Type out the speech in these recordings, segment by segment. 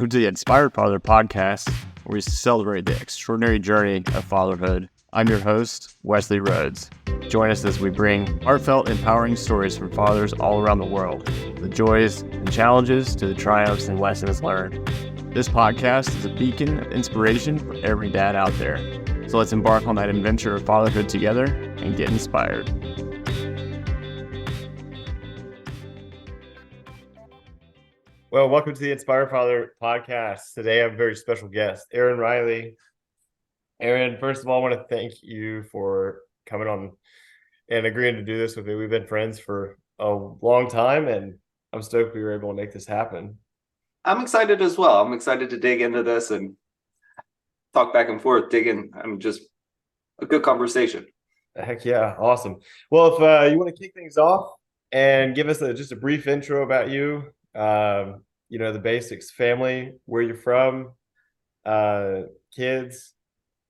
Welcome to the Inspired Father podcast, where we celebrate the extraordinary journey of fatherhood. I'm your host, Wesley Rhoads. Join us as we bring heartfelt, empowering stories from fathers all around the world, the joys and challenges to the triumphs and lessons learned. This podcast is a beacon of inspiration for every dad out there. So let's embark on that adventure of fatherhood together and get inspired. Well, welcome to the Inspired Father podcast. Today I have a very special guest, Aaren Riley. Aaren, first of all, I want to thank you for coming on and agreeing to do this with me. We've been friends for a long time, and I'm stoked we were able to make this happen. I'm excited as well. I'm excited to dig into this and talk back and forth, just a good conversation. Heck yeah, awesome. Well, if you want to kick things off and give us just a brief intro about you, the basics, family, where you're from, kids,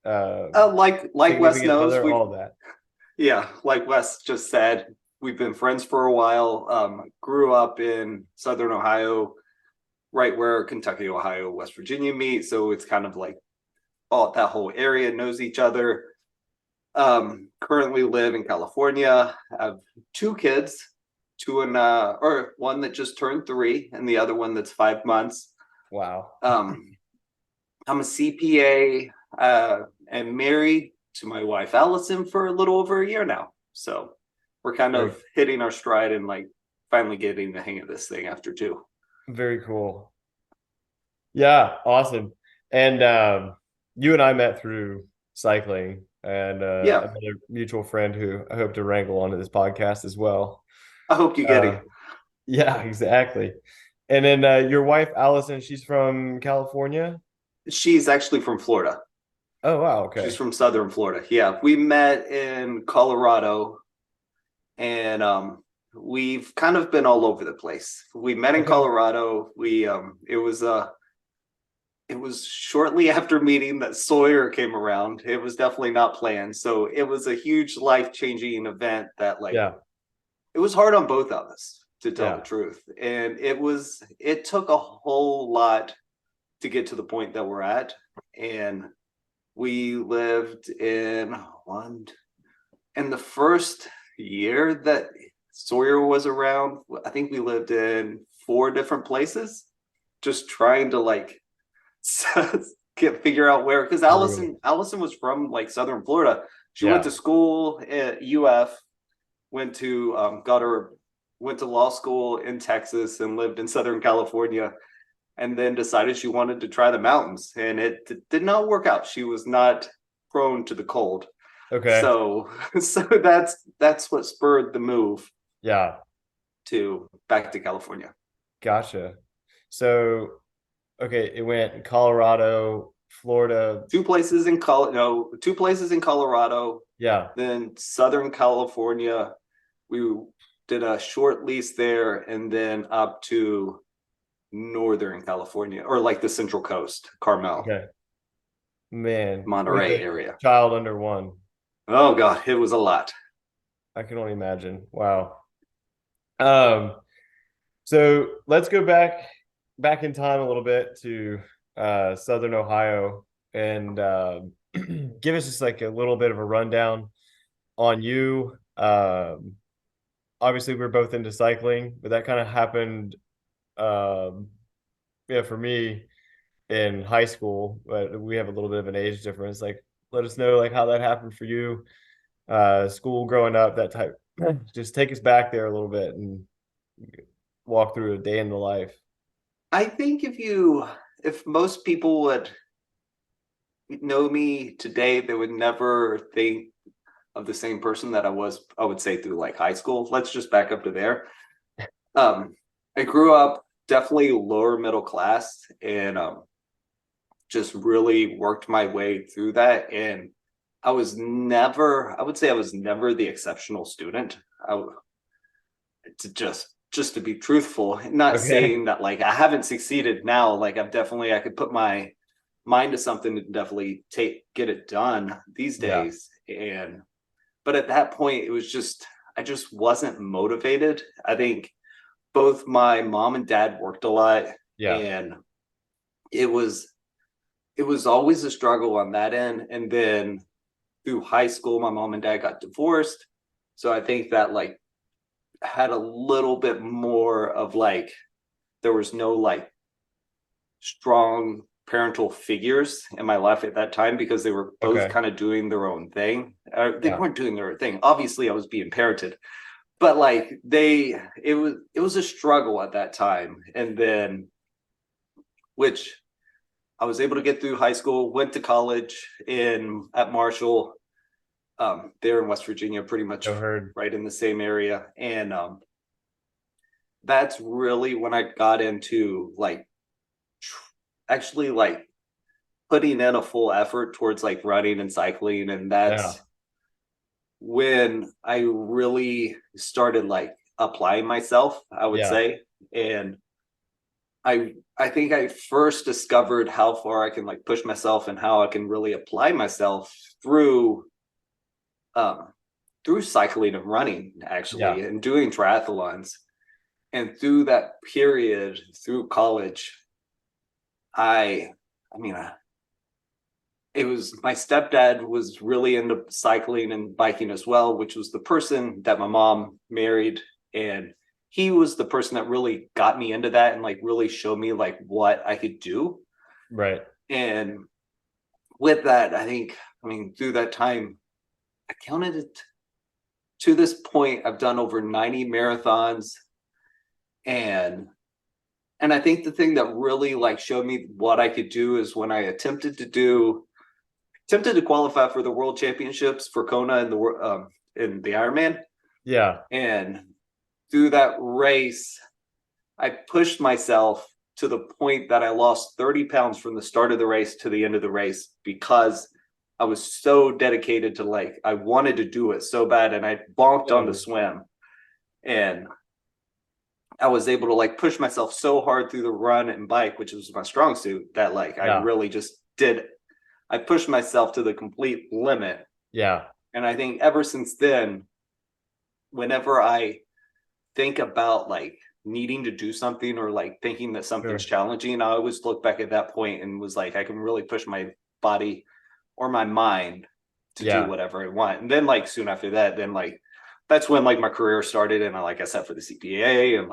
like Wes knows, all of that. Yeah, like Wes just said, we've been friends for a while. Grew up in Southern Ohio, right where Kentucky, Ohio, West Virginia meet. So it's kind of like that whole area knows each other. Currently live in California. I have two kids. One that just turned 3 and the other one that's 5 months. Wow. I'm a CPA and married to my wife Alison for a little over a year now. So we're kind of hitting our stride and like finally getting the hang of this thing after 2. Very cool. Yeah, awesome. And you and I met through cycling, and another mutual friend who I hope to wrangle onto this podcast as well. I hope you get it. Yeah, exactly. And then your wife, Alison, she's from California? She's actually from Florida. Oh, wow. Okay. She's from Southern Florida. Yeah. We met in Colorado, and we've kind of been all over the place. We met in Colorado. It was shortly after meeting that Sawyer came around. It was definitely not planned. So it was a huge life-changing event that it was hard on both of us, to tell the truth. And it took a whole lot to get to the point that we're at. And we lived in the first year that Sawyer was around, I think we lived in 4 different places, just trying to figure out where, because Alison was from Southern Florida. She went to school at UF, went to law school in Texas and lived in Southern California, and then decided she wanted to try the mountains, and it did not work out. She was not prone to the cold. Okay. So that's what spurred the move. Yeah. Back to California. Gotcha. So, okay, it went Colorado, Florida. 2 places in Colorado. Yeah. Then Southern California. We did a short lease there, and then up to Northern California, or the Central Coast, Carmel. Okay. Man. Monterey area. Child under 1. Oh God, it was a lot. I can only imagine. Wow. So let's go back in time a little bit to Southern Ohio, and give us just a little bit of a rundown on you. Obviously we're both into cycling, but that kind of happened for me in high school, but we have a little bit of an age difference. Let us know how that happened for you, school, growing up, that type. Just take us back there a little bit and walk through a day in the life. I think if most people would know me today, they would never think of the same person that I would say, through high school. Let's just back up to there. I grew up definitely lower middle class, and just really worked my way through that. And I would say I was never the exceptional student. Just to be truthful, not saying that I haven't succeeded now. I could put my mind to something and definitely get it done these days. But at that point, it was I just wasn't motivated. I think both my mom and dad worked a lot, and it was always a struggle on that end. And then through high school, my mom and dad got divorced. So I think that like had a little bit more of like, there was no like strong parental figures in my life at that time because they were both kind of doing their own thing. They weren't doing their own thing. Obviously, I was being parented, but like it was a struggle at that time. And then, which I was able to get through high school, went to college at Marshall, there in West Virginia, pretty much right in the same area. And that's really when I got into like actually like putting in a full effort towards like running and cycling. And that's when I really started like applying myself, I would say. And I think I first discovered how far I can like push myself and how I can really apply myself through cycling and running, actually, and doing triathlons. And through that period, through college, it was my stepdad was really into cycling and biking as well, which was the person that my mom married. And he was the person that really got me into that and like really showed me like what I could do. Right. And with that, through that time, I counted it to this point, I've done over 90 marathons. And I think the thing that really like showed me what I could do is when I attempted to qualify for the World Championships for Kona in the Ironman. Yeah. And through that race, I pushed myself to the point that I lost 30 pounds from the start of the race to the end of the race because I was so dedicated to like, I wanted to do it so bad. And I bonked on the swim. And I was able to like push myself so hard through the run and bike, which was my strong suit, that like I really just I pushed myself to the complete limit. Yeah. And I think ever since then, whenever I think about like needing to do something or like thinking that something's challenging, I always look back at that point and was like, I can really push my body or my mind to do whatever I want. And then like soon after that, then like that's when like my career started and I sat for the CPA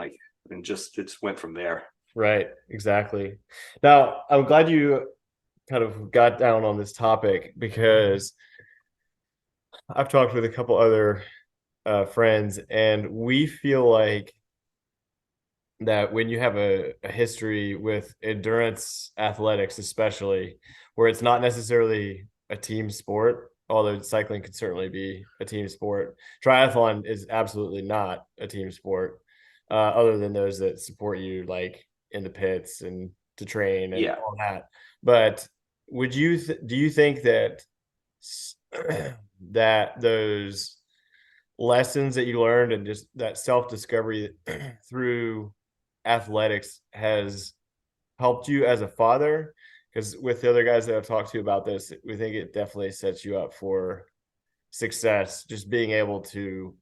and just went from there. Right. Exactly. Now, I'm glad you kind of got down on this topic because I've talked with a couple other friends and we feel like that when you have a history with endurance athletics, especially where it's not necessarily a team sport, although cycling could certainly be a team sport, triathlon is absolutely not a team sport, other than those that support you like in the pits and to train and all that. But do you think that that those lessons that you learned and just that self-discovery through athletics has helped you as a father? Because with the other guys that I've talked to about this, we think it definitely sets you up for success, just being able to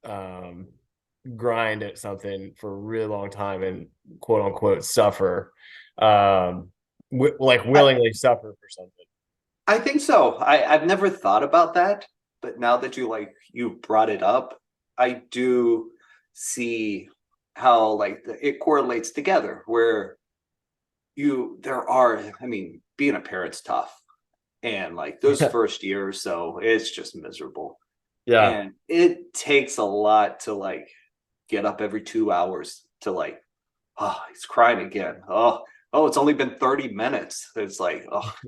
grind at something for a really long time and quote unquote suffer, willingly suffer for something. I think so. I've never thought about that, but now that you brought it up, I do see how it correlates together where being a parent's tough. And those first year or so, it's just miserable. Yeah. And it takes a lot to get up every 2 hours to he's crying again. Oh, it's only been 30 minutes. It's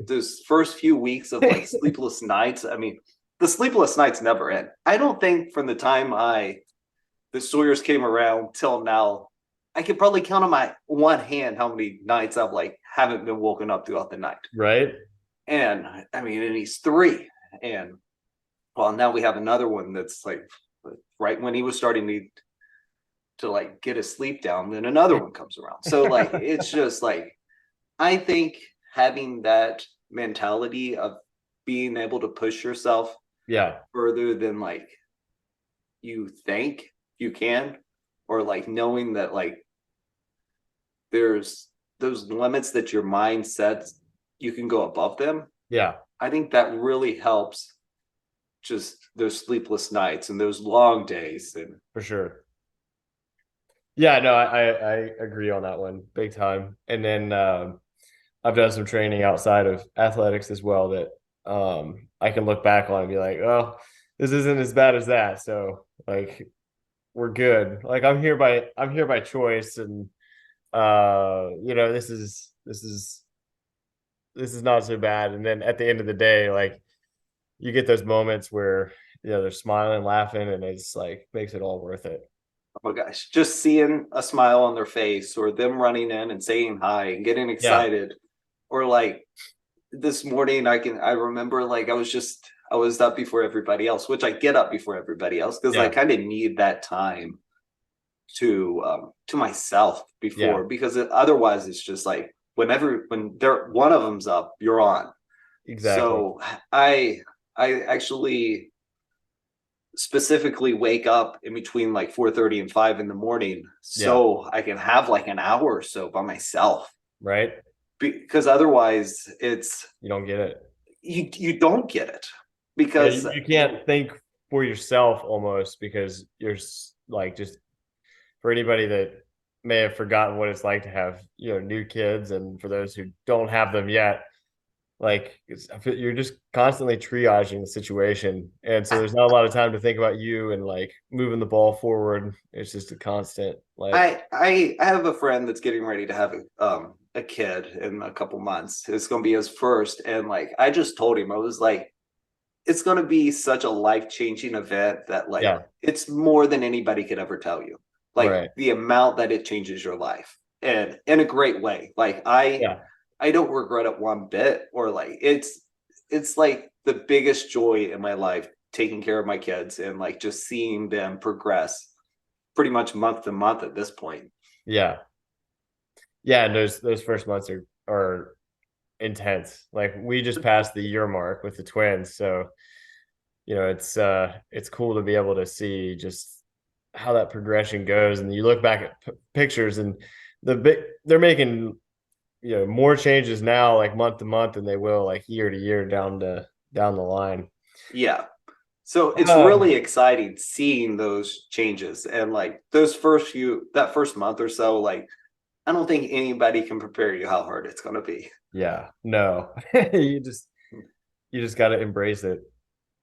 those first few weeks of sleepless nights. The sleepless nights never end. I don't think from the time the Sawyers came around till now, I could probably count on my one hand how many nights I've haven't been woken up throughout the night. Right. And and he's 3. And well, now we have another one that's right when he was starting to get his sleep down, then another one comes around. So it's just I think having that mentality of being able to push yourself further than you think you can, or knowing that there's those limits that your mind sets, you can go above them. Yeah. I think that really helps just those sleepless nights and those long days. And for sure. Yeah, no, I agree on that one big time. And then I've done some training outside of athletics as well that I can look back on and be like, oh, this isn't as bad as that. So like we're good. Like I'm here by choice, and this is not so bad. And then at the end of the day, like you get those moments where they're smiling, laughing, and it's like makes it all worth it. Oh my gosh, just seeing a smile on their face, or them running in and saying hi and getting excited. Or like this morning, I remember like I was up before everybody else, which I get up before everybody else because I kind of need that time to myself before, because otherwise it's just like when one of them's up, you're on. Exactly. So I actually specifically wake up in between like 4:30 and 5 in the morning so I can have like an hour or so by myself. Right. Because otherwise it's you don't get it. You don't get it because you can't think for yourself almost, because you're like, just for anybody that may have forgotten what it's like to have new kids, and for those who don't have them yet, like you're just constantly triaging the situation, and so there's not a lot of time to think about you and like moving the ball forward. It's just a constant like I have a friend that's getting ready to have a kid in a couple months. It's going to be his first, and like I just told him, I was like, it's going to be such a life-changing event that like it's more than anybody could ever tell you, like the amount that it changes your life, and in a great way. Like I don't regret it one bit, or like it's like the biggest joy in my life, taking care of my kids and like just seeing them progress pretty much month to month at this point. Yeah, and those first months are intense. Like we just passed the year mark with the twins, so it's cool to be able to see just how that progression goes. And you look back at pictures, and they're making more changes now, like month to month, than they will like year to year down the line. Yeah. So it's really exciting seeing those changes, and like that first month or so, like I don't think anybody can prepare you how hard it's going to be. Yeah, no, you just got to embrace it.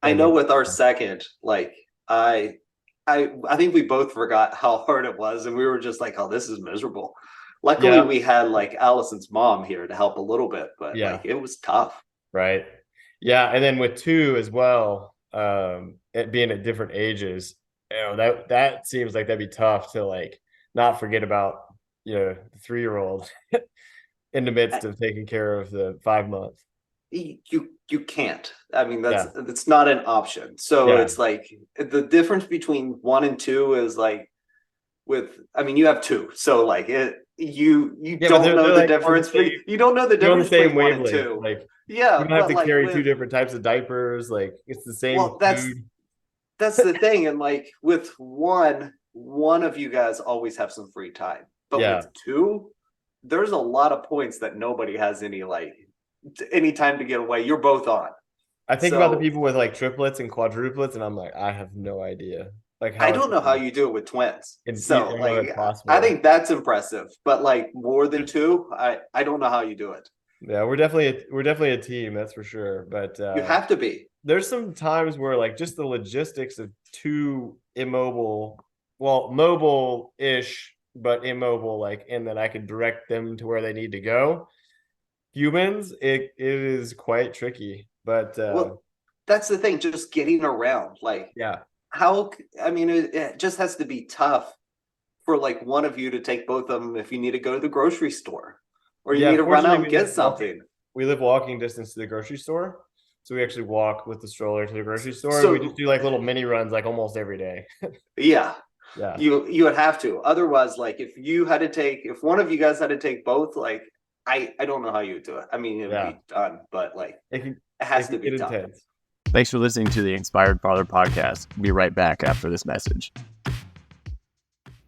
I know with our second, like I think we both forgot how hard it was, and we were just like, oh, this is miserable. Luckily, we had like Alison's mom here to help a little bit, but like it was tough. Right. Yeah. And then with two as well, it being at different ages, that seems like that'd be tough to like not forget about, the 3-year-old in the midst of taking care of the 5-month. You can't. I mean, that's not an option. So it's like the difference between 1 and 2 is like you have 2, so like you don't know the difference. You don't know the difference between 1 and 2. Like you don't have to carry 2 different types of diapers. Like it's the same. Well, that's the thing. And like with one of you guys always have some free time, but with 2, there's a lot of points that nobody has any time to get away. You're both on. I think about the people with like triplets and quadruplets, and I'm like, I have no idea. Like I don't know how you do it with twins. So like, I think that's impressive, but like more than 2, I don't know how you do it. Yeah, we're definitely a team, that's for sure. But you have to be. There's some times where like just the logistics of 2 mobile-ish, but immobile, like, and then I could direct them to where they need to go. Humans, it is quite tricky, but that's the thing, just getting around, like it just has to be tough for like one of you to take both of them if you need to go to the grocery store, or you need to run out and get something. We live walking distance to the grocery store, so we actually walk with the stroller to the grocery store. So we just do like little mini runs like almost every day. Yeah. You would have to. Otherwise, like if one of you guys had to take both, like I don't know how you would do it. I mean, it would be done, but like it has to be done. Intense. Thanks for listening to the Inspired Father podcast. We'll be right back after this message.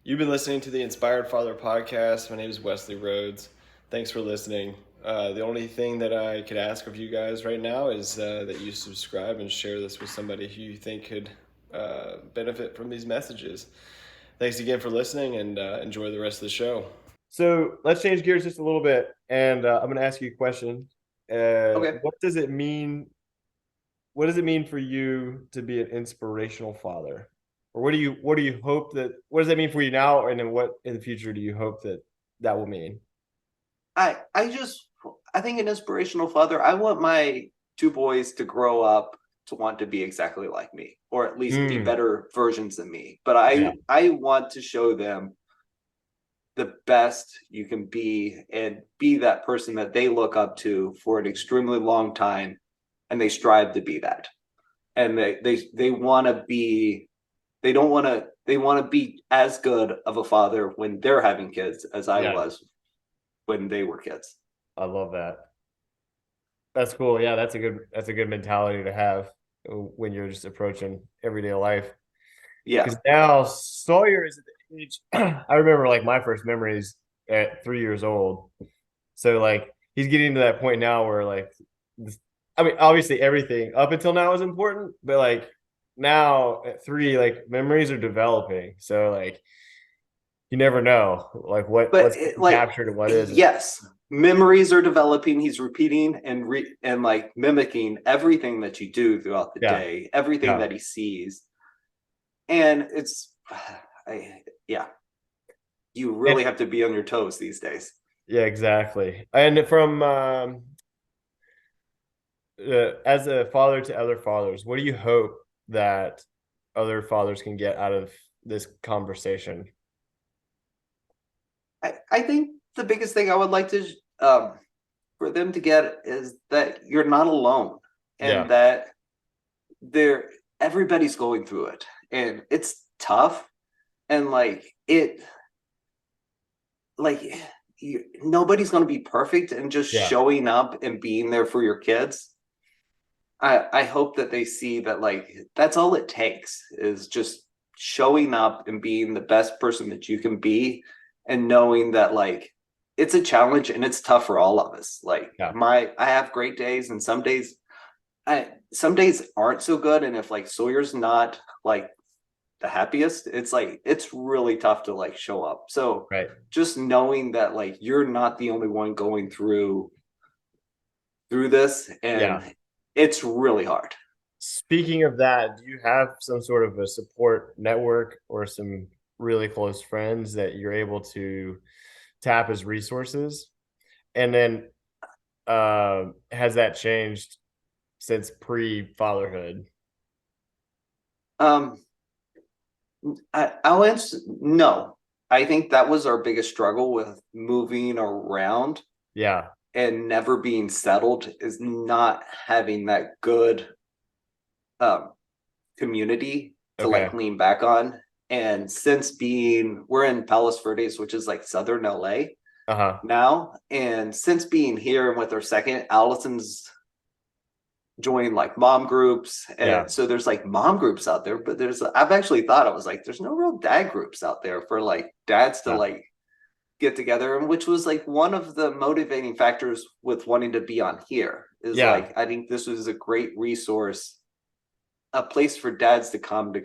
You've been listening to the Inspired Father podcast. My name is Wesley Rhoads. Thanks for listening. The only thing that I could ask of you guys right now is that you subscribe and share this with somebody who you think could benefit from these messages. Thanks again for listening, and enjoy the rest of the show. So let's change gears just a little bit, and I'm going to ask you a question. Okay. What does it mean? What does it mean for you to be an inspirational father? Or what do you hope that, what does that mean for you now? And then what in the future do you hope that will mean? I think an inspirational father, I want my two boys to grow up to want to be exactly like me, or at least be better versions of me. But I want to show them the best you can be and be that person that they look up to for an extremely long time, and they strive to be that. And they want to be, they want to be as good of a father when they're having kids as I was when they were kids. I love that. That's cool. Yeah, that's a good mentality to have when you're just approaching everyday life. Yeah. Because now Sawyer is at the age I remember like my first memories at 3 years old. So like he's getting to that point now where like I mean, obviously everything up until now is important, but like now at 3, like memories are developing. So like you never know like what's like, captured and what isn't. Yes, memories are developing. He's repeating and like mimicking everything that you do throughout the day, everything that he sees. And it's you really have to be on your toes these days. Yeah, exactly. And from as a father to other fathers, what do you hope that other fathers can get out of this conversation? I think the biggest thing I would like to for them to get is that you're not alone, and that everybody's going through it, and it's tough, and nobody's going to be perfect, and just showing up and being there for your kids. I hope that they see that like that's all it takes, is just showing up and being the best person that you can be, and knowing that like it's a challenge and it's tough for all of us. Like I have great days, and some days aren't so good. And if like Sawyer's not like the happiest, it's like it's really tough to like show up. So just knowing that like you're not the only one going through this, and it's really hard. Speaking of that, do you have some sort of a support network or some really close friends that you're able to tap as resources? And then has that changed since pre-fatherhood? I'll answer no. I think that was our biggest struggle with moving around. And never being settled, is not having that good community to like lean back on. And since we're in Palos Verdes, which is like southern LA now, and since being here and with our second, Alison's joined like mom groups, and so there's like mom groups out there, but I've actually thought, I was like, there's no real dad groups out there for like dads to like get together, and which was like one of the motivating factors with wanting to be on here, is like I think this was a great resource, a place for dads to come to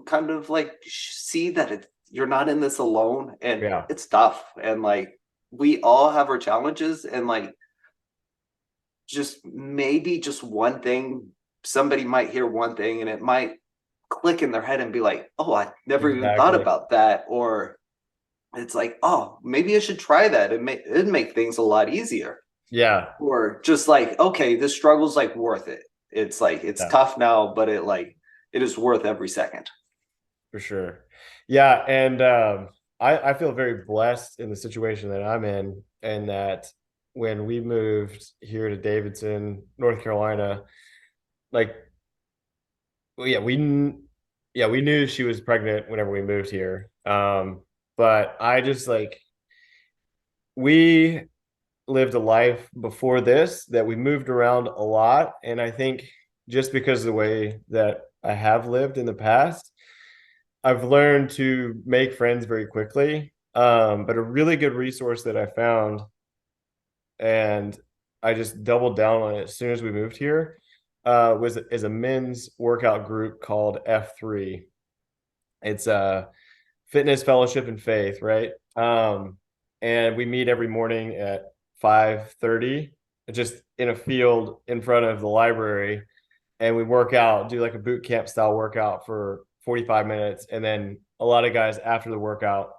kind of like see that you're not in this alone, and it's tough, and like we all have our challenges, and like just maybe just one thing, somebody might hear one thing and it might click in their head and be like, oh, I never even thought about that, or it's like, oh, maybe I should try that. It'd make things a lot easier. Or just like, okay, this struggle's like worth it. It's like, it's tough now, but it is worth every second. For sure. Yeah. And I feel very blessed in the situation that I'm in, and that when we moved here to Davidson, North Carolina, like, we knew she was pregnant whenever we moved here. But I just like, we lived a life before this that we moved around a lot. And I think just because of the way that I have lived in the past, I've learned to make friends very quickly. But a really good resource that I found and I just doubled down on it as soon as we moved here. Is a men's workout group called F3. It's a fitness, fellowship, and faith, right? And we meet every morning at 5:30, just in a field in front of the library, and we work out, do like a boot camp style workout for 45 minutes, and then a lot of guys after the workout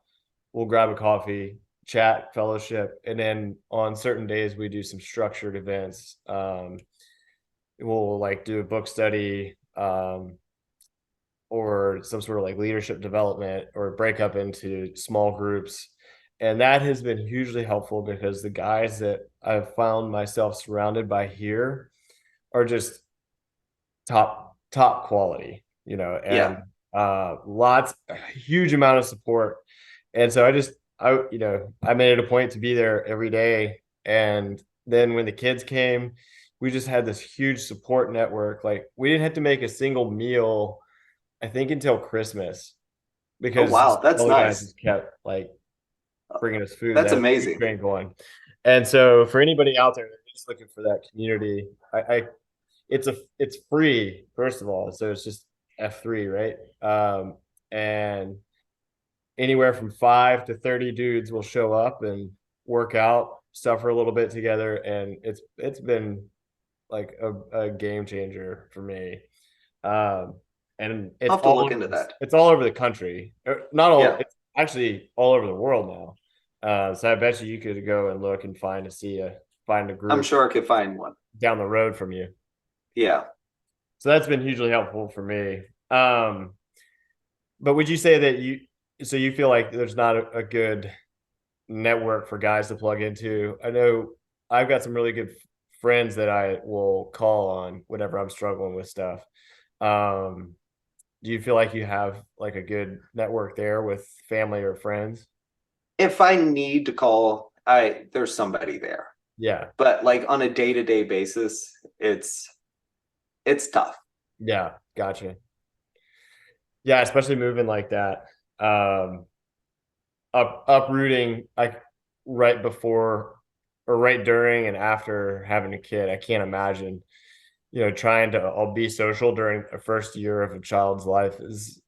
will grab a coffee, chat, fellowship, and then on certain days we do some structured events. We'll like do a book study, or some sort of like leadership development, or break up into small groups. And that has been hugely helpful because the guys that I've found myself surrounded by here are just top quality, and huge amount of support. And so I made it a point to be there every day. And then when the kids came, we just had this huge support network. Like, we didn't have to make a single meal, I think, until Christmas, because wow, that's all the guys nice. just kept like bringing us food. That's amazing. Going. And so for anybody out there that's looking for that community, it's free, first of all. So it's just F3, right? And anywhere from 5 to 30 dudes will show up and work out, suffer a little bit together, and it's been like a game changer for me. And it's I'll have to look into that. It's all over the country. Not all. Yeah. It's actually all over the world now. So I bet you could go and look and find a group. I'm sure I could find one down the road from you. Yeah. So that's been hugely helpful for me. But would you say that you feel like there's not a good network for guys to plug into? I know I've got some really good friends that I will call on whenever I'm struggling with stuff. Do you feel like you have like a good network there with family or friends? If I need to call, there's somebody there. Yeah. But like on a day-to-day basis, it's tough. Yeah, gotcha. Yeah, especially moving like that. Uprooting like right before or right during and after having a kid. I can't imagine, trying to all be social during the first year of a child's life is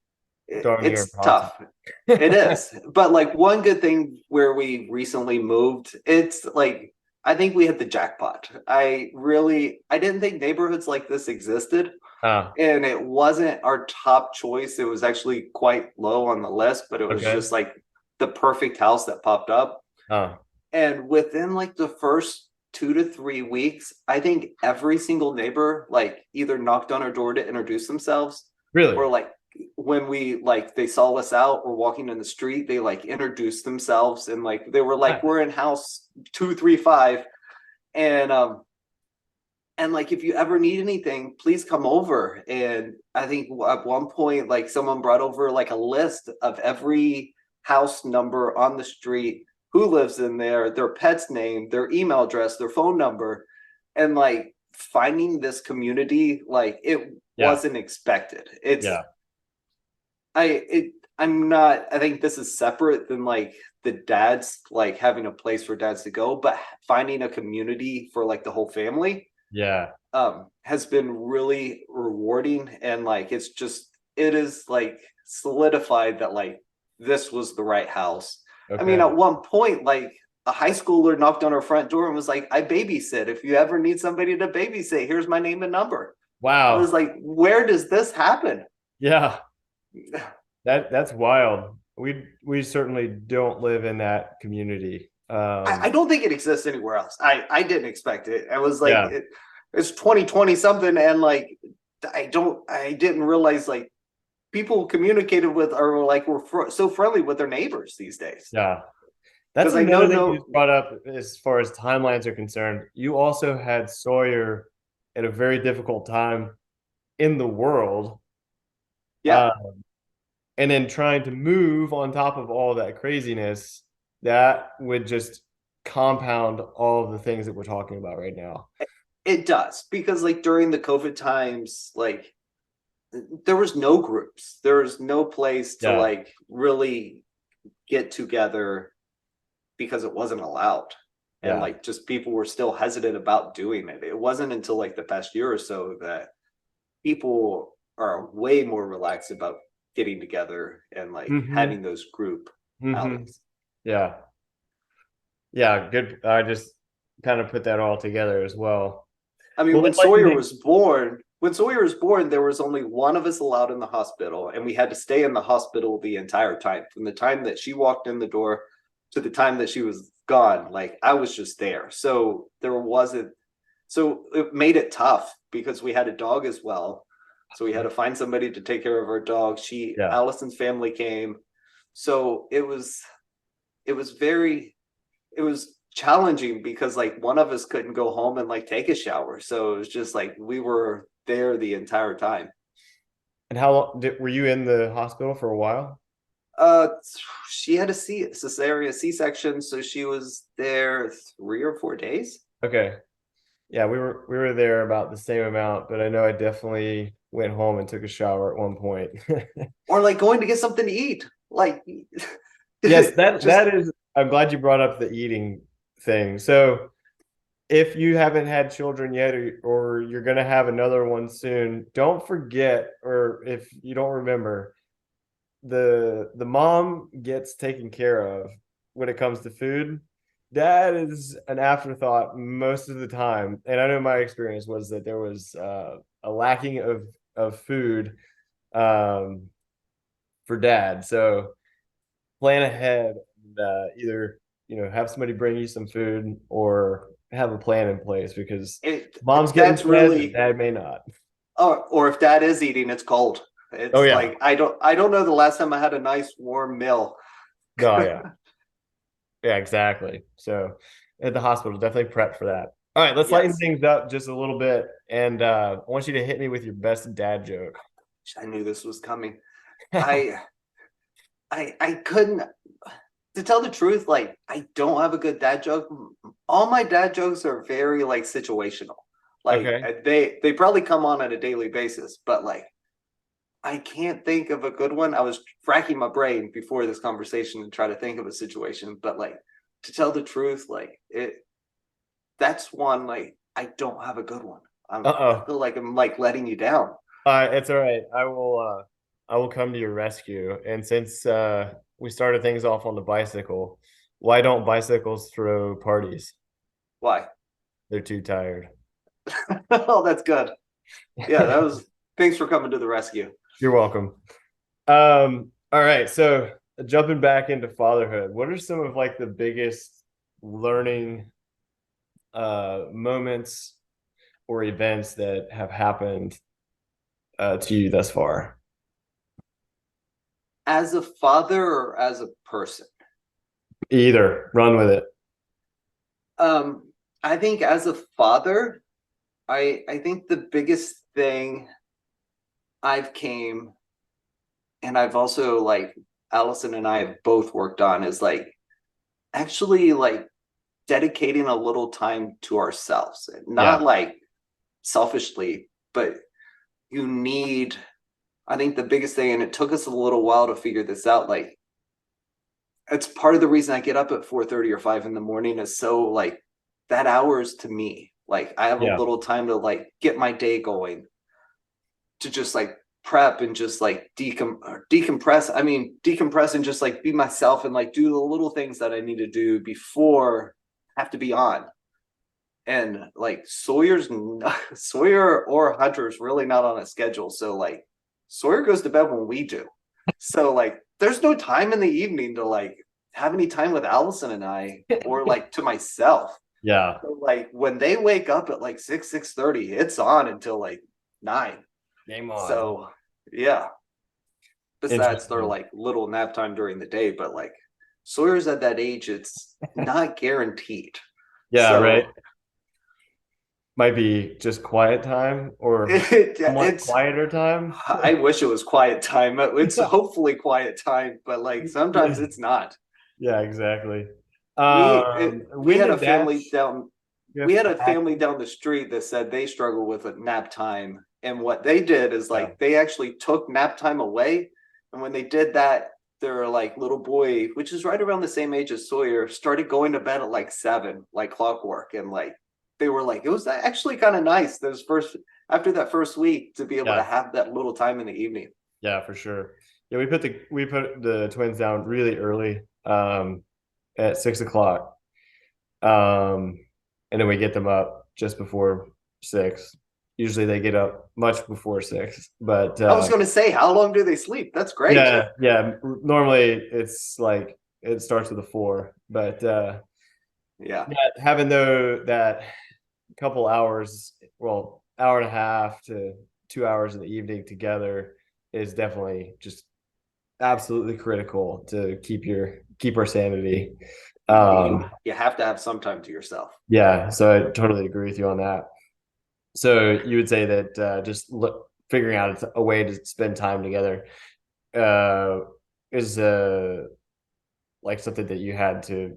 it's tough. It is. But like, one good thing where we recently moved, it's like, I think we hit the jackpot. I didn't think neighborhoods like this existed. And it wasn't our top choice. It was actually quite low on the list, but it was just like the perfect house that popped up. And within like the first 2 to 3 weeks, I think every single neighbor like either knocked on our door to introduce themselves. Really? Or like when we they saw us out or walking in the street, they like introduced themselves, and like they were like, we're in house 235, and like, if you ever need anything, please come over. And I think at one point, like, someone brought over like a list of every house number on the street, who lives in there, their pet's name, their email address, their phone number. And like, finding this community, like, it wasn't expected. I think this is separate than like the dads, like having a place for dads to go, but finding a community for like the whole family has been really rewarding. And like, it is like solidified that like this was the right house. I mean, at one point, like, a high schooler knocked on our front door and was like, I babysit. If you ever need somebody to babysit, here's my name and number. Wow. I was like, where does this happen? Yeah. That's wild. We certainly don't live in that community. I don't think it exists anywhere else. I didn't expect it. I was like, it's 2020 something, and like, I didn't realize like people communicated with or like were so friendly with their neighbors these days. Yeah, that's another thing you brought up as far as timelines are concerned. You also had Sawyer at a very difficult time in the world. Yeah. And then trying to move on top of all that craziness, that would just compound all of the things that we're talking about right now. It does, because like during the COVID times, like there was no groups, there was no place to like really get together because it wasn't allowed. And like just people were still hesitant about doing it. It wasn't until like the past year or so that people are way more relaxed about getting together and like having those group outings. Yeah. Yeah, good. I just kind of put that all together as well. I mean, when Sawyer was born, there was only one of us allowed in the hospital, and we had to stay in the hospital the entire time. From the time that she walked in the door to the time that she was gone, like I was just there. So it made it tough because we had a dog as well. So we had to find somebody to take care of our dog. Alison's family came. So it was challenging because like one of us couldn't go home and like take a shower. So it was just like we were there the entire time. And how long were you in the hospital for a while? She had a cesarean C-section, so she was there 3 or 4 days. Okay. Yeah, we were there about the same amount, but I know I definitely went home and took a shower at one point. Or like going to get something to eat. Like yes, that is, I'm glad you brought up the eating thing. So if you haven't had children yet, or you're going to have another one soon, don't forget, or if you don't remember, the mom gets taken care of when it comes to food. That is an afterthought most of the time. And I know my experience was that there was a lacking of food for dad. So plan ahead and either have somebody bring you some food or have a plan in place, because mom's getting fed, dad may not. Or if dad is eating, it's cold. It's like I don't know the last time I had a nice warm meal. Oh yeah. Yeah, exactly. So at the hospital, definitely prep for that. All right, let's lighten things up just a little bit, and I want you to hit me with your best dad joke. I knew this was coming. I couldn't, to tell the truth, like I don't have a good dad joke. All my dad jokes are very like situational. Like they probably come on a daily basis, but like I can't think of a good one. I was racking my brain before this conversation to try to think of a situation, but like to tell the truth, like that's one, like I don't have a good one. I feel like I'm like letting you down. It's all right. I will come to your rescue. And since we started things off on the bicycle, why don't bicycles throw parties? Why? They're too tired. Oh, that's good. Yeah, thanks for coming to the rescue. You're welcome. All right. So jumping back into fatherhood, what are some of like the biggest learning moments or events that have happened to you thus far? As a father or as a person? Either. Run with it. I think as a father, I think the biggest thing and I've also like Alison and I have both worked on is like actually like dedicating a little time to ourselves, not like selfishly, but I think the biggest thing, and it took us a little while to figure this out, like it's part of the reason I get up at 4:30 or 5 in the morning is so like that hours to me, like I have a little time to like get my day going, to just like prep and just like decompress and just like be myself and like do the little things that I need to do before I have to be on. And like Sawyer or Hunter's really not on a schedule, so like Sawyer goes to bed when we do, so like there's no time in the evening to like have any time with Alison and I or like to myself. So like when they wake up at like 6:30, it's on until like 9. Game on. So yeah. Besides their like little nap time during the day, but like Sawyer's at that age, it's not guaranteed. Right. Might be just quiet time or it's quieter time. I wish it was quiet time. It's hopefully quiet time, but like sometimes it's not. Yeah, exactly. We had a family down the street that said they struggle with a nap time. And what they did is like they actually took nap time away. And when they did that, their like little boy, which is right around the same age as Sawyer, started going to bed at like 7, like clockwork. And like, they were like, it was actually kind of nice after that first week to be able to have that little time in the evening. Yeah, for sure. Yeah, we put the twins down really early, at 6 o'clock. And then we get them up just before 6. Usually they get up much before 6, but I was going to say, how long do they sleep? That's great. Yeah. Normally it's like it starts with a 4, but having that couple hours, well, hour and a half to 2 hours in the evening together is definitely just absolutely critical to keep our sanity. You have to have some time to yourself. Yeah, so I totally agree with you on that. So you would say that just figuring out a way to spend time together is like something that you had to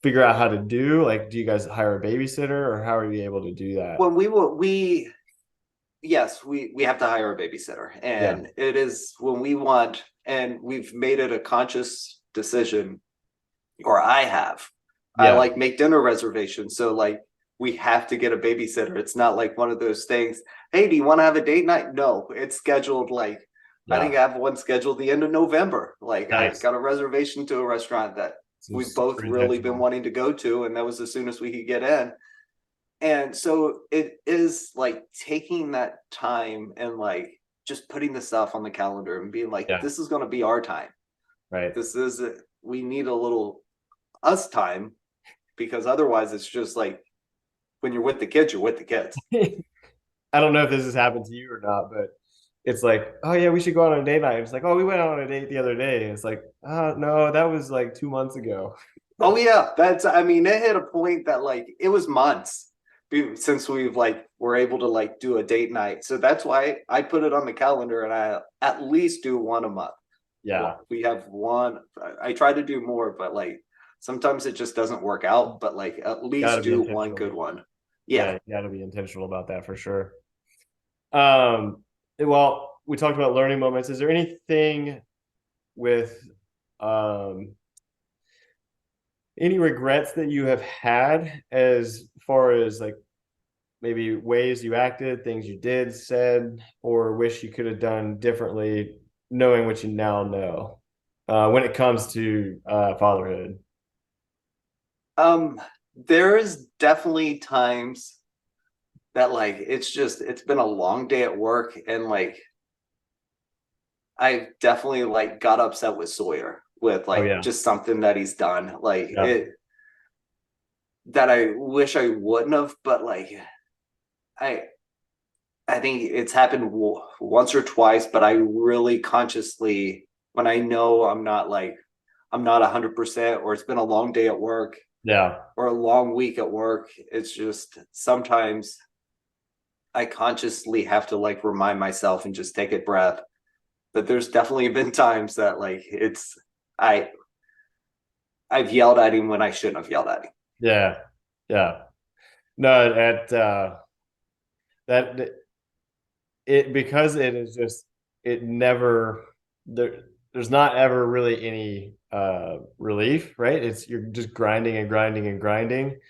figure out how to do? Like, do you guys hire a babysitter, or how are you able to do that? When yes, we have to hire a babysitter, and it is when we want, and we've made it a conscious decision, or I have. I like make dinner reservations, so like we have to get a babysitter. It's not like one of those things, hey, do you want to have a date night? No, it's scheduled. Like I think I have one scheduled the end of November. Like nice. I got a reservation to a restaurant that we've both really been wanting to go to, and that was as soon as we could get in. And so it is like taking that time and like just putting the stuff on the calendar and being like, this is going to be our time. Right. We need a little us time, because otherwise it's just like when you're with the kids, you're with the kids. I don't know if this has happened to you or not, but it's like, oh yeah, we should go on a date night. It's like, oh, we went out on a date the other day. And it's like, oh no, that was like 2 months ago. Oh yeah. It hit a point that like it was months since we've like were able to like do a date night. So that's why I put it on the calendar, and I at least do one a month. Yeah. We have one. I try to do more, but like sometimes it just doesn't work out, but like at least do one good one. Yeah, you gotta be intentional about that for sure. Well, we talked about learning moments. Is there anything with any regrets that you have had as far as like maybe ways you acted, things you did, said, or wish you could have done differently, knowing what you now know, when it comes to fatherhood? There is definitely times that like it's been a long day at work, and like I definitely like got upset with Sawyer with like just something that he's done, like it that I wish I wouldn't have, but like I think it's happened once or twice, but I really consciously, when I know I'm not 100%, or it's been a long day at work, or a long week at work, it's just sometimes I consciously have to like remind myself and just take a breath. But there's definitely been times that like I've yelled at him when I shouldn't have yelled at him. Yeah. No, because it is just, there's not ever really any relief, right? You're just grinding and grinding and grinding.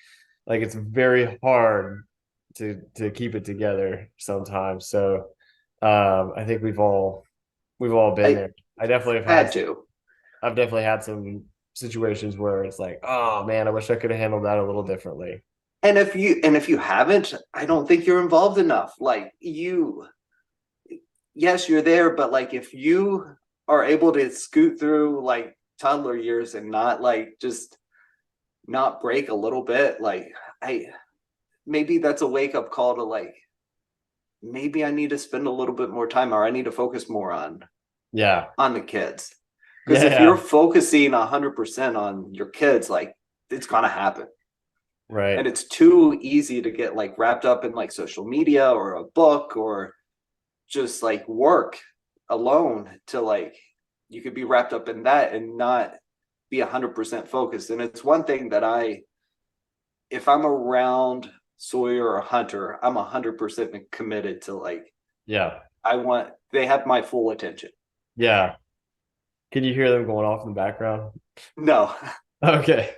Like it's very hard to keep it together sometimes. So I think we've all been there. I definitely have I've definitely had some situations where it's like, oh man, I wish I could have handled that a little differently. And if you haven't, I don't think you're involved enough. Like yes, you're there, but like if you are able to scoot through like toddler years and not like just not break a little bit, like maybe that's a wake up call to like, maybe I need to spend a little bit more time, or I need to focus more on the kids. Because if you're focusing 100% on your kids, like it's gonna happen. Right. And it's too easy to get like wrapped up in like social media or a book or just like work alone, to like you could be wrapped up in that and not be 100% focused. And it's one thing that if I'm around Sawyer or Hunter, I'm 100% committed to like, they have my full attention. Yeah. Can you hear them going off in the background? No. Okay.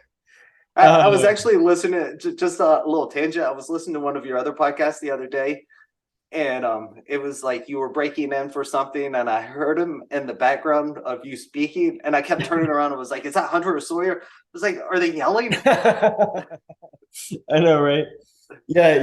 I was actually listening to just a little tangent. I was listening to one of your other podcasts the other day, and it was like you were breaking in for something, and I heard him in the background of you speaking, and I kept turning around and was like, is that Hunter or Sawyer? I was like, are they yelling? I know, right? Yeah,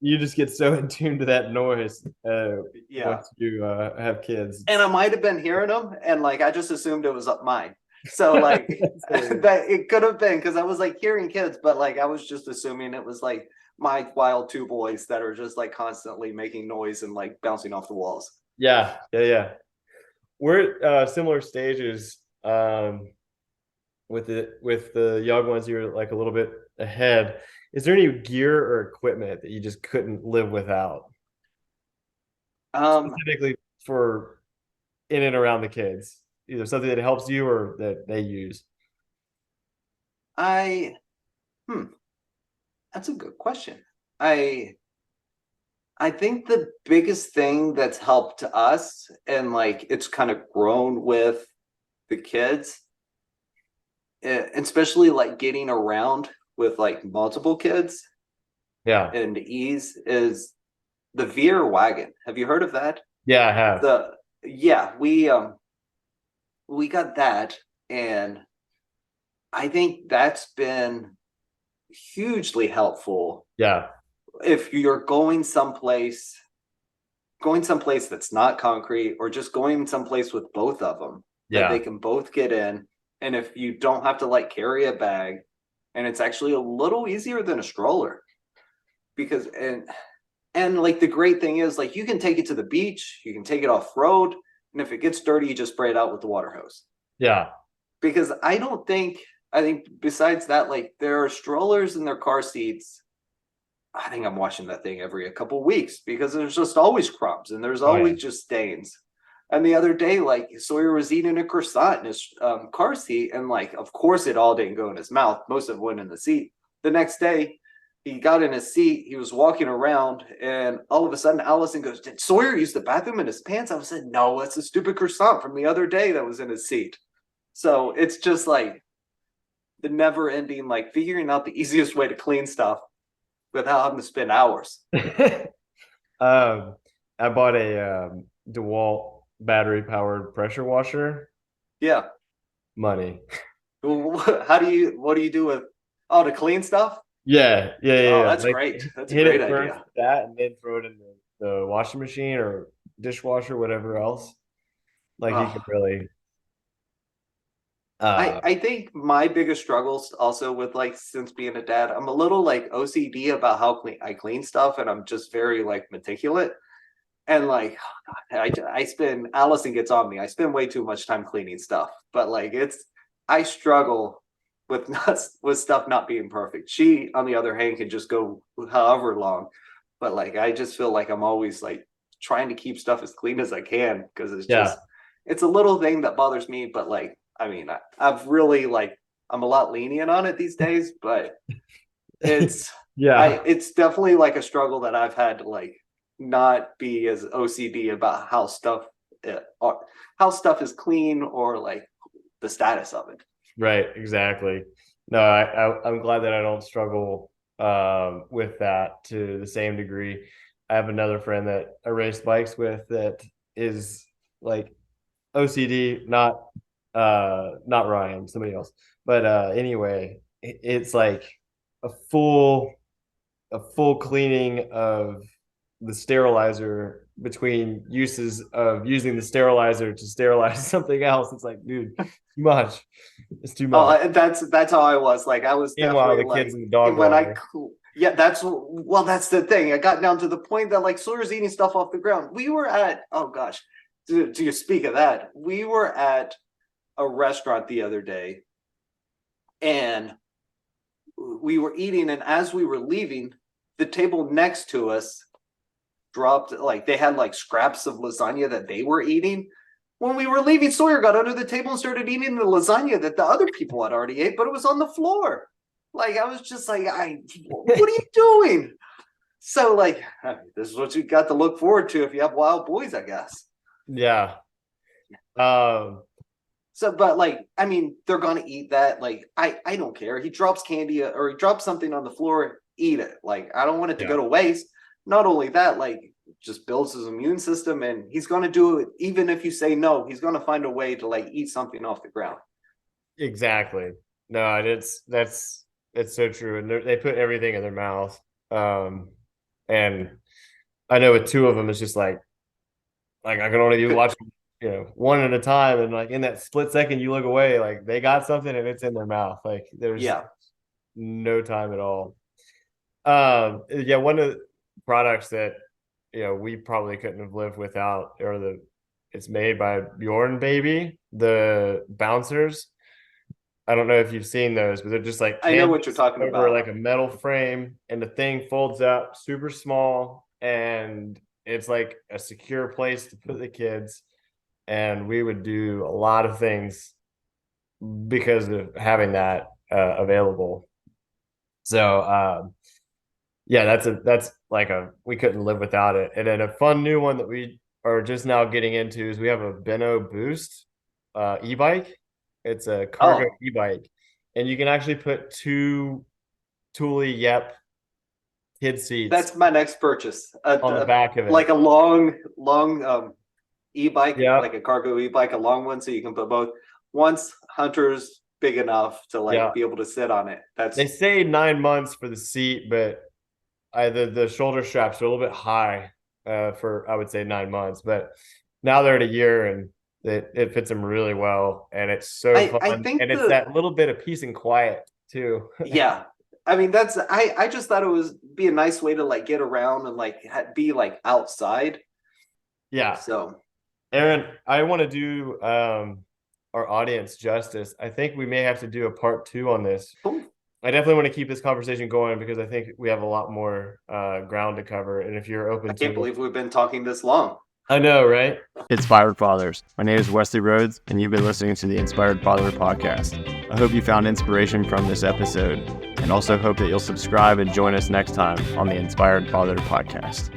you just get so in tune to that noise once you have kids. And I might have been hearing them, and like I just assumed it was up mine. So like that it could have been, because I was like hearing kids, but like I was just assuming it was like my wild two boys that are just like constantly making noise and like bouncing off the walls. Yeah. We're similar stages with the young ones. You're like a little bit ahead. Is there any gear or equipment that you just couldn't live without? Specifically for in and around the kids, either something that helps you or that they use. That's a good question. I think the biggest thing that's helped us, and like it's kind of grown with the kids, especially like getting around with like multiple kids, and ease, is the Veer wagon. Have you heard of that? Yeah, I have. We got that, and I think that's been hugely helpful. Yeah. If you're going someplace that's not concrete, or just going someplace with both of them, that they can both get in, and if you don't have to like carry a bag, and it's actually a little easier than a stroller, because and like the great thing is like you can take it to the beach, you can take it off road, and if it gets dirty, you just spray it out with the water hose. Yeah. Because I think besides that, like there are strollers in their car seats. I think I'm washing that thing every a couple of weeks, because there's just always crumbs and there's always just stains. And the other day, like Sawyer was eating a croissant in his car seat, and like, of course, it all didn't go in his mouth. Most of it went in the seat. The next day, he got in his seat. He was walking around, and all of a sudden, Alison goes, "Did Sawyer use the bathroom in his pants?" I said, "No, it's a stupid croissant from the other day that was in his seat." So it's just like the never-ending, like figuring out the easiest way to clean stuff without having to spend hours. I bought a DeWalt battery-powered pressure washer. Yeah. Money. What do you do with to clean stuff? Yeah. Oh, that's like, great. That's a great idea. That, and then throw it in the washing machine or dishwasher, whatever else. Like you could really. I think my biggest struggles also with like, since being a dad, I'm a little like OCD about how I clean stuff, and I'm just very like meticulous. And like, I spend, Alison gets on me, I spend way too much time cleaning stuff, but like I struggle with stuff not being perfect. She, on the other hand, can just go however long, but like I just feel like I'm always like trying to keep stuff as clean as I can, because it's a little thing that bothers me. But like, I mean, I've really like, I'm a lot lenient on it these days, but it's it's definitely like a struggle that I've had to like not be as OCD about how stuff is clean, or like the status of it. Right, exactly. No, I'm glad that I don't struggle with that to the same degree. I have another friend that I race bikes with that is like OCD, not Ryan, somebody else. But anyway, it's like a full cleaning of the sterilizer between uses of using the sterilizer to sterilize something else. It's like, dude, too much. It's too much. Oh, that's how I was. Like I was definitely like, kids and the dog when that's the thing. I got down to the point that like Sawyer's eating stuff off the ground. We were at, oh gosh, do you speak of that? We were at a restaurant the other day, and we were eating, and as we were leaving, the table next to us dropped, like they had like scraps of lasagna that they were eating. When we were leaving, Sawyer got under the table and started eating the lasagna that the other people had already ate, but it was on the floor. Like I was just like, what are you doing? So like, this is what you got to look forward to if you have wild boys, I guess. Yeah. So, but like, I mean, they're gonna eat that. Like, I don't care. He drops candy or he drops something on the floor, eat it. Like, I don't want it to go to waste. Not only that, like, just builds his immune system, and he's gonna do it. Even if you say no, he's gonna find a way to like eat something off the ground. Exactly. No, it's so true, and they put everything in their mouth. And I know with two of them, it's just like I can only watch, one at a time, and like in that split second, you look away, like they got something and it's in their mouth. Like there's no time at all. One of the products that we probably couldn't have lived without, it's made by Bjorn Baby, the bouncers. I don't know if you've seen those, but they're just like I know what you're talking about. Like a metal frame, and the thing folds up super small, and it's like a secure place to put the kids. And we would do a lot of things because of having that available. So that's like we couldn't live without it. And then a fun new one that we are just now getting into is we have a Benno Boost e-bike. It's a cargo e-bike, and you can actually put 2 Thule Yep kid seats. That's my next purchase. On the back of it, like a long e-bike, like a cargo e-bike, a long one, so you can put both. Once Hunter's big enough to be able to sit on it. They say 9 months for the seat, but the shoulder straps are a little bit high for, I would say, 9 months. But now they're at a year, and it fits them really well, and it's so fun. I think it's that little bit of peace and quiet too. Yeah. I mean, I just thought it was be a nice way to like get around and like be like outside. Yeah. So, Aaren, I want to do our audience justice. I think we may have to do a part 2 on this. Cool. I definitely want to keep this conversation going because I think we have a lot more ground to cover. And if you're open I can't believe we've been talking this long. I know, right? Inspired Fathers. My name is Wesley Rhoads, and you've been listening to the Inspired Father podcast. I hope you found inspiration from this episode, and also hope that you'll subscribe and join us next time on the Inspired Father podcast.